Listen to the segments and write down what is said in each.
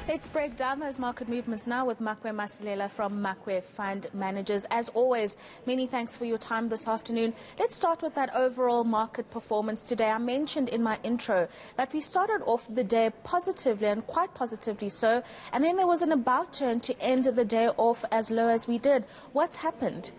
Let's break down those market movements now with Makwe Masilela from Makwe Fund Managers. As always, many thanks for your time this afternoon. Let's start with that overall market performance today. I mentioned in my intro that we started off the day positively and quite positively so, and then there was an about turn to end the day off as low as we did. What's happened?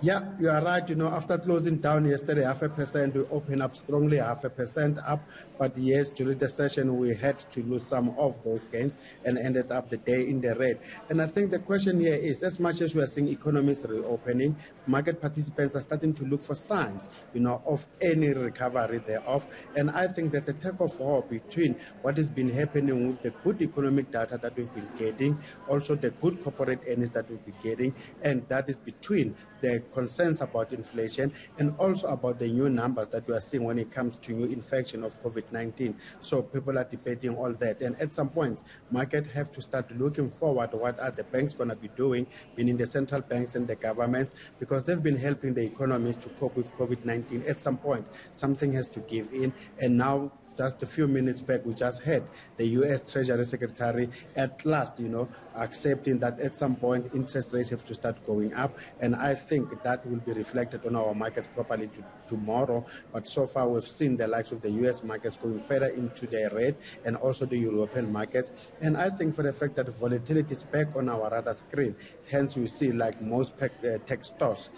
Yeah, you are right. After closing down yesterday 0.5%, we opened up strongly 0.5% up. But yes, during the session, we had to lose some of those gains and ended up the day in the red. And I think the question here is, as much as we are seeing economies reopening, market participants are starting to look for signs, of any recovery thereof. And I think there's a tug of war between what has been happening with the good economic data that we've been getting, also the good corporate earnings that we've been getting, and that is between the concerns about inflation and also about the new numbers that we are seeing when it comes to new infection of COVID-19. So people are debating all that. And at some points, market have to start looking forward what are the banks going to be doing, meaning the central banks and the governments, because they've been helping the economies to cope with COVID-19. At some point, something has to give in. And now, just a few minutes back, we just heard the U.S. Treasury Secretary at last, accepting that at some point interest rates have to start going up. And I think that will be reflected on our markets properly tomorrow. But so far, we've seen the likes of the U.S. markets going further into the red and also the European markets. And I think for the fact that volatility is back on our radar screen, hence we see like most tech stocks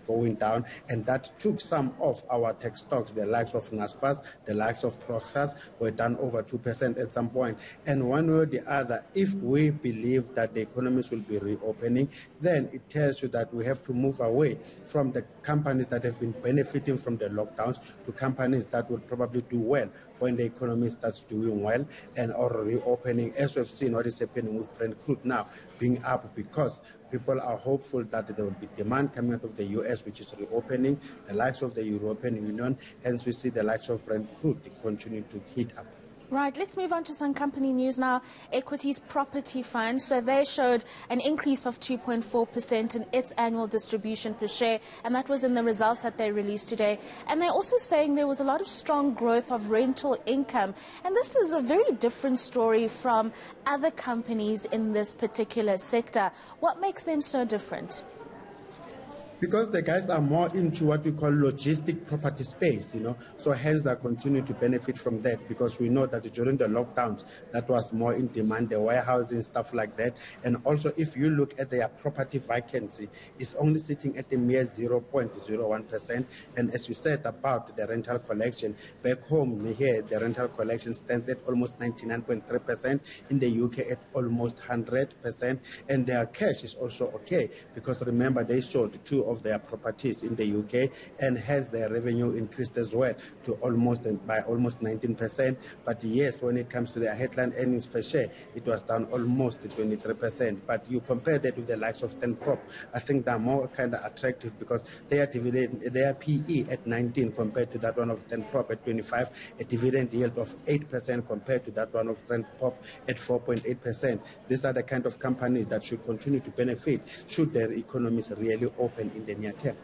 going down. And that took some of our tech stocks, the likes of Naspers, the likes of Proxas, were down over 2% at some point. And one way or the other, if we believe that the economies will be reopening, then it tells you that we have to move away from the companies that have been benefiting from the lockdowns to companies that will probably do well when the economy starts doing well and or reopening, as we've seen what is happening with Brent crude now being up because people are hopeful that there will be demand coming out of the U.S., which is reopening, the likes of the European Union. Hence, we see the likes of Brent crude continue to heat up. Right, let's move on to some company news now. Equites Property Fund, so they showed an increase of 2.4% in its annual distribution per share, and that was in the results that they released today. And they're also saying there was a lot of strong growth of rental income, and this is a very different story from other companies in this particular sector. What makes them so different? Because the guys are more into what we call logistic property space, so hence they continue to benefit from that because we know that during the lockdowns, that was more in demand, the warehousing, stuff like that. And also, if you look at their property vacancy, it's only sitting at a mere 0.01%. And as you said about the rental collection, back home here, the rental collection stands at almost 99.3%, in the UK at almost 100%. And their cash is also okay because remember, they sold two of their properties in the UK, and hence their revenue increased as well to almost 19%. But yes, when it comes to their headline earnings per share, it was down almost 23%. But you compare that with the likes of Prop, I think they're more kind of attractive because their dividend, their PE at 19 compared to that one of Prop at 25, a dividend yield of 8% compared to that one of Prop at 4.8%. These are the kind of companies that should continue to benefit should their economies really open in the near term.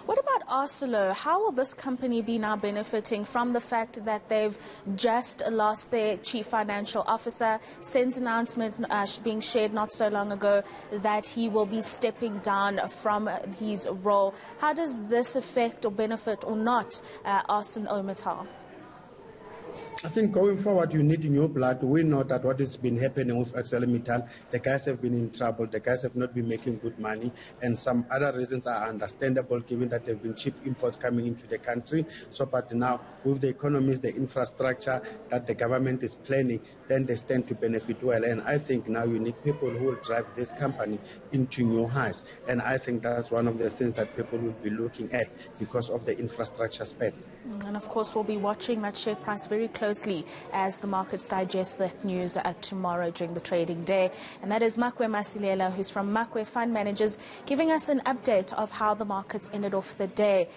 What about Arcelo? How will this company be now benefiting from the fact that they've just lost their chief financial officer? Since announcement being shared not so long ago that he will be stepping down from his role. How does this affect or benefit or not Arcelo Mittal? I think going forward, you need new blood. We know that what has been happening with Arcelo Mittal, the guys have been in trouble. The guys have not been making good money. And some other reasons are understandable, given that there have been cheap imports coming into the country. So, but now, with the economies, the infrastructure that the government is planning, then they stand to benefit well. And I think now you need people who will drive this company into new highs. And I think that's one of the things that people will be looking at because of the infrastructure spend. And of course, we'll be watching that share price very closely as the markets digest that news tomorrow during the trading day. And that is Makwe Masilela, who's from Makwe Fund Managers, giving us an update of how the markets ended off the day.